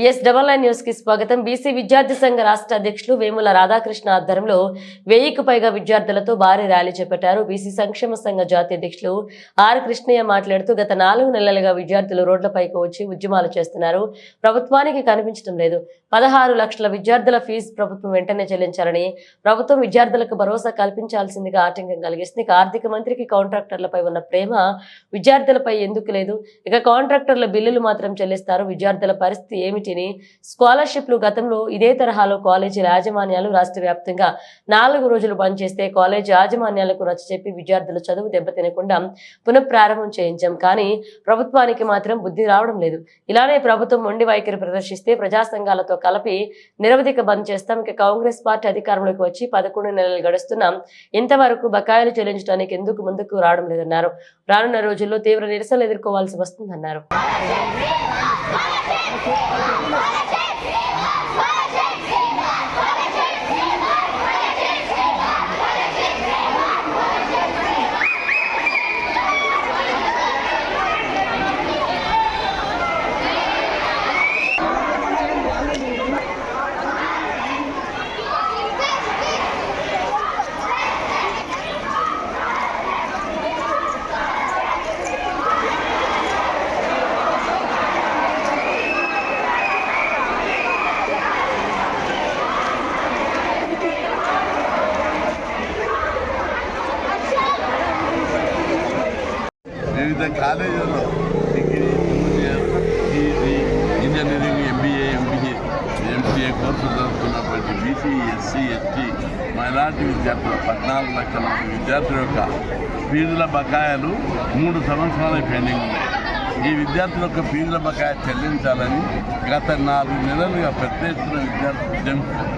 BS99 news కి స్వాగతం. BC విద్యార్థి సంఘ రాష్ట్ర అధ్యక్షులు వేముల రాధాకృష్ణ ఆధ్వర్యంలో 1000కు పైగా విద్యార్థులతో భారీ ర్యాలీ చేపట్టారు. బీసీ సంక్షేమ సంఘ జాతీయ అధ్యక్షులు ఆర్ కృష్ణయ్య మాట్లాడుతూ గత 4 నెలలుగా విద్యార్థులు రోడ్లపైకి వచ్చి ఉద్యమాలు చేస్తున్నారు. ప్రభుత్వానికి కనిపించడం లేదు. 16 లక్షల విద్యార్థుల ఫీజు ప్రభుత్వం వెంటనే చెల్లించాలని, ప్రభుత్వం విద్యార్థులకు భరోసా కల్పించాల్సిందిగా ఆటంకం కలిగిస్తుంది. ఆర్థిక మంత్రికి కాంట్రాక్టర్లపై ఉన్న ప్రేమ విద్యార్థులపై ఎందుకు లేదు? ఇక కాంట్రాక్టర్ల బిల్లులు మాత్రం చెల్లిస్తారు. విద్యార్థుల పరిస్థితి ఏమిటిని, స్కాలర్షిప్లు గతంలో ఇదే తరహాలో కాలేజీల యాజమాన్యాలు రాష్ట్ర వ్యాప్తంగా 4 రోజులు బంద్ చేస్తే కాలేజీ యాజమాన్యాలకు నచ్చచెప్పి విద్యార్థుల చదువు దెబ్బతినకుండా పునఃప్రారంభం చేయించాం. కానీ ప్రభుత్వానికి మాత్రం బుద్ధి రావడం లేదు. ఇలానే ప్రభుత్వం మొండి వైఖరి ప్రదర్శిస్తే ప్రజా సంఘాలతో కలిపి నిరవధిక బంద్ చేస్తాం. ఇక కాంగ్రెస్ పార్టీ అధికారంలోకి వచ్చి 11 నెలలు గడుస్తున్నాం. ఇంతవరకు బకాయిలు చెల్లించడానికి ఎందుకు ముందుకు రావడం లేదన్నారు. రానున్న రోజుల్లో తీవ్ర నిరసనలు ఎదుర్కోవాల్సి వస్తుందన్నారు. వివిధ కాలేజీల్లో degree, PG, engineering, MBA, MCA కోర్సులు జరుగుతున్నటువంటి బీసీ, ఎస్సీ, ఎస్టీ, మైనార్టీ విద్యార్థులు 14 లక్షల మంది విద్యార్థుల యొక్క ఫీజుల బకాయిలు 3 సంవత్సరాలు పెండింగ్ ఉన్నాయి. ఈ విద్యార్థుల యొక్క ఫీజుల బకాయి చెల్లించాలని గత 4 నెలలుగా పెద్ద ఎత్తున విద్యార్థులు ఉద్యమిస్తారు.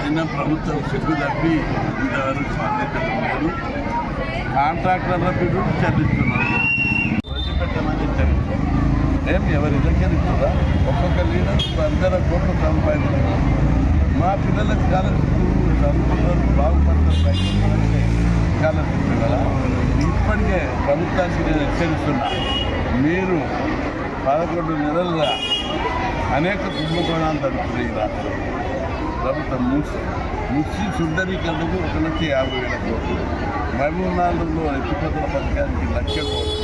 అయినా ప్రభుత్వం సిగ్గు తప్పి ఇంతవరకు స్పందించడం లేదు. కాంట్రాక్టర్ల బిల్లులు చెల్లిస్తున్నారు. వదిలిపెట్టమని చెల్లిస్తున్నారు. ఎవరి దగ్గర ఇస్తుందా? ఒక్కొక్క లీడర్ 100 కోట్లు సంపాదించారు. మా పిల్లలకు స్కాలర్షిప్ చదువుతున్నారు, బాగుపడతారు, స్కాలర్షిప్ కదా. ఇప్పటికే ప్రభుత్వానికి నేను హెచ్చరిస్తున్నా, మీరు 11 నెలలుగా అనేక కుంభకోణాలు జరుగుతున్నాయి. ఈ రాష్ట్రంలో ప్రభుత్వం ముస్సి సుందరీకరణకు 1,50,000 కోట్లు, మహబూబ్నగర్లో ఎత్తిపోతల పథకానికి 1,00,000 కోట్లు,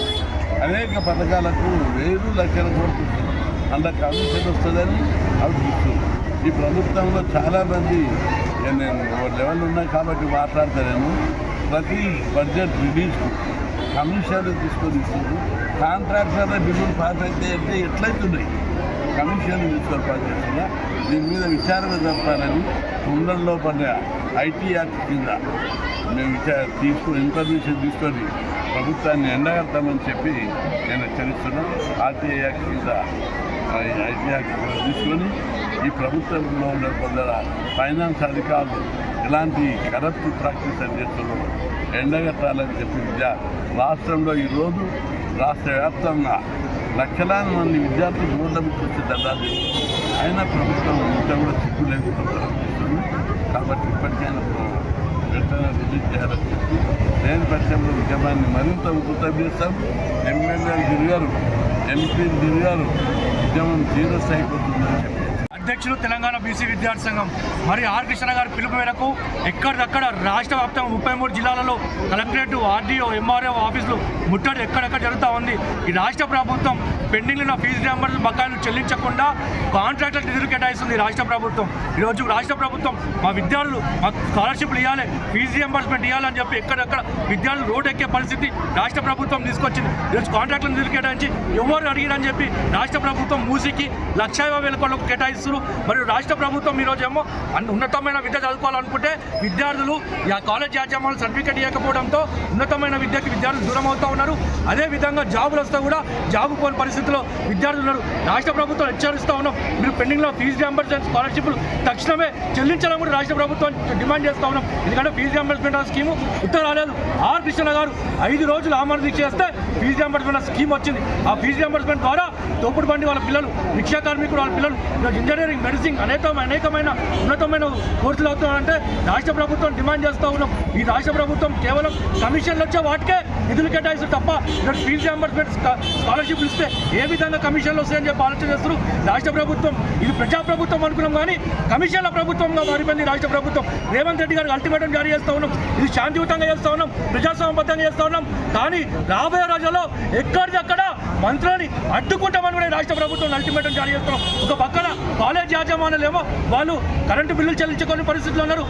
అనేక పథకాలకు 1,000 లక్షల కోట్లు అందులో కమిషన్ వస్తుందని ఆలోచిస్తుంది. ఈ ప్రభుత్వంలో చాలామంది, నేను లెవెల్ ఉన్నాయి కాబట్టి మాట్లాడతాను, ప్రతి బడ్జెట్ రిలీజ్కు కమిషన్లు తీసుకొని ఇస్తుంది. కాంట్రాక్టర్ల బిల్లులు పాస్ అయితే అంటే ఎట్లయితున్నాయి? కమిషన్లు తీసుకొని పాస్ చేస్తున్నా. దీని మీద విచారణ జరపాలని కుండల్లో పడిన IT యాక్ట్ కింద మేము ఇన్ఫర్మేషన్ తీసుకొని ప్రభుత్వాన్ని ఎండగడతామని చెప్పి నేను హెచ్చరిస్తున్నాం. RTI యాక్ట్ కింద IT యాక్ట్ తీసుకొని ఈ ప్రభుత్వంలో ఉన్న కొందరు ఫైనాన్స్ అధికారులు ఇలాంటి కరప్ట్ ప్రాక్టీస్ అని చేస్తున్నారు, ఎండగట్టాలని చెప్పి రాష్ట్రంలో ఈరోజు రాష్ట్ర వ్యాప్తంగా లక్షలాది మంది విద్యార్థులు రోడ్ల మీద వచ్చి దండాలు అయినా ప్రభుత్వం ఇంత కూడా సిగ్గు లేకుండా ప్రవర్తిస్తుంది. కాబట్టి ఇప్పటికైనా వెంటనే రిలీజ్ చేయాలని చెప్పి లేని పక్షంలో ఉద్యమాన్ని మరింత ఉధృతం చేస్తాం. ఎమ్మెల్యేలు తిరిగారు, ఎంపీలు తిరిగారు, ఉద్యమం సీరియస్ అయిపోతుందని చెప్పి అధ్యక్షులు తెలంగాణ బీసీ విద్యార్థి సంఘం మరి ఆర్ కృష్ణ గారి పిలుపు మేరకు ఎక్కడిదక్కడ రాష్ట్ర వ్యాప్తంగా 33 జిల్లాలలో కలెక్టరేట్, RDO, MRO ఆఫీసులు ముట్టడి ఎక్కడెక్కడ జరుగుతూ ఉంది. ఈ రాష్ట్ర ప్రభుత్వం పెండింగ్లో ఉన్న ఫీజు రియంబర్స్ బకాయిలు చెల్లించకుండా కాంట్రాక్టర్ నిధులు కేటాయిస్తుంది రాష్ట్ర ప్రభుత్వం. ఈరోజు రాష్ట్ర ప్రభుత్వం మా విద్యార్థులు మాకు స్కాలర్షిప్లు ఇవ్వాలి, ఫీజు రియంబర్స్మెంట్ ఇవ్వాలని చెప్పి ఎక్కడెక్కడ విద్యార్థులు రోడ్డు ఎక్కే పరిస్థితి రాష్ట్ర ప్రభుత్వం తీసుకొచ్చింది. ఈరోజు కాంట్రాక్టర్ నిధులు కేటాయించి ఎవరు అడిగిరని చెప్పి రాష్ట్ర ప్రభుత్వం మూసికి 1,50,000 కోట్లకు కేటాయిస్తుంది. మరియు రాష్ట్ర ప్రభుత్వం ఈరోజు ఏమో ఉన్నతమైన విద్య చదువుకోవాలనుకుంటే విద్యార్థులు కాలేజ్ యాజమాన్యాలు సర్టిఫికేట్ ఇవ్వకపోవడంతో ఉన్నతమైన విద్యకి విద్యార్థులు దూరం అవుతూ ఉన్నారు. అదేవిధంగా జాబులు వస్తే కూడా జాబు పోని పరిస్థితిలో విద్యార్థులు ఉన్నారు. రాష్ట్ర ప్రభుత్వం హెచ్చరిస్తూ ఉన్నాం, మీరు పెండింగ్లో ఫీజు రియంబర్స్మెంట్ స్కాలర్షిప్లు తక్షణమే చెల్లించాలని కూడా రాష్ట్ర ప్రభుత్వం డిమాండ్ చేస్తూ ఉన్నాం. ఎందుకంటే ఫీజు రియంబర్స్మెంట్ స్కీము ఉత్తరం రాలేదు. ఆర్ కృష్ణ గారు 5 రోజులు ఆమరణ దీక్ష చేస్తే ఫీజు రియంబర్స్మెంట్ స్కీమ్ వచ్చింది. ఆ ఫీజు రియంబర్స్మెంట్ ద్వారా తోపుడు బండి వాళ్ళ పిల్లలు, రిక్షా కార్మికులు వాళ్ళ పిల్లలు ఈరోజు ఇంజనీరింగ్ ఇంజనీరింగ్, మెడిసిన్ అనేకమైన ఉన్నతమైన కోర్సులు అవుతామంటే రాష్ట్ర ప్రభుత్వం డిమాండ్ చేస్తూ ఉన్నాం. ఈ రాష్ట్ర ప్రభుత్వం కేవలం కమిషన్లు వచ్చే వాటికే నిధులు కేటాయిస్తారు తప్ప ఇక్కడ ఫీజు రియంబర్స్మెంట్ స్కాలర్షిప్లు ఇస్తే ఏ విధంగా కమిషన్లు వస్తాయని చెప్పి ఆలోచన చేస్తారు రాష్ట్ర ప్రభుత్వం. ఇది ప్రజాప్రభుత్వం అనుకున్నాం కానీ కమిషన్ల ప్రభుత్వంగా మారిపోయింది రాష్ట్ర ప్రభుత్వం. రేవంత్ రెడ్డి గారికి అల్టిమేటం జారీ చేస్తూ ఉన్నాం. ఇది శాంతియుతంగా చేస్తూ ఉన్నాం, ప్రజాస్వామ్యబద్ధంగా చేస్తూ ఉన్నాం. కానీ రాబోయే రోజుల్లో ఎక్కడిదక్కడ మంత్రులని అడ్డుకుంటామని కూడా రాష్ట్ర ప్రభుత్వం అల్టిమేటం జారీ చేస్తున్నాం. ఒక పక్కన కాలేజ్ యాజమాన్యాలు ఏమో వాళ్ళు కరెంటు బిల్లులు చెల్లించుకోని పరిస్థితులు ఉన్నారు,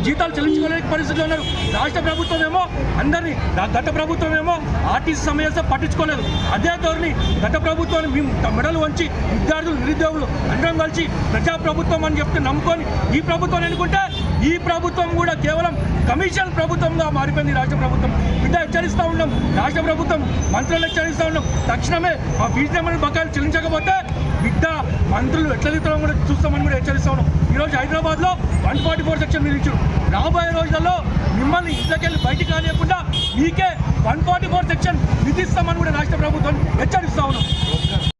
జీతాలు చెల్లించుకోలేని పరిస్థితులు ఉన్నారు. రాష్ట్ర ప్రభుత్వం ఏమో అందరినీ, గత ప్రభుత్వం ఏమో ఆర్టీసీ సమస్య పట్టించుకోలేదు. అదే ధోరణి గత ప్రభుత్వాన్ని మేము మెడలు వంచి విద్యార్థులు, నిరుద్యోగులు అందరం కలిసి ప్రజాప్రభుత్వం అని చెప్తే నమ్ముకొని ఈ ప్రభుత్వం ఎన్నుకుంటే ఈ ప్రభుత్వం కూడా కేవలం కమిషన్ ప్రభుత్వంగా మారిపోయింది రాష్ట్ర ప్రభుత్వం. బిడ్డ హెచ్చరిస్తూ ఉన్నాం, రాష్ట్ర ప్రభుత్వం మంత్రులు హెచ్చరిస్తూ ఉన్నాం. తక్షణమే ఆ ఫీజు రియంబర్స్మెంట్ బకాయిలు చెల్లించకపోతే బిడ్డ మంత్రులు ఎట్లా తీస్తామో కూడా చూస్తామని కూడా హెచ్చరిస్తూ ఉన్నాం. ఈరోజు హైదరాబాద్లో 144 సెక్షన్ విధించారు. రాబోయే రోజుల్లో మిమ్మల్ని ఇంట్లోకెళ్ళి బయటికి రానియకుండా మీకే 144 సెక్షన్ విధిస్తామని కూడా రాష్ట్ర ప్రభుత్వం హెచ్చరిస్తూ ఉన్నాం.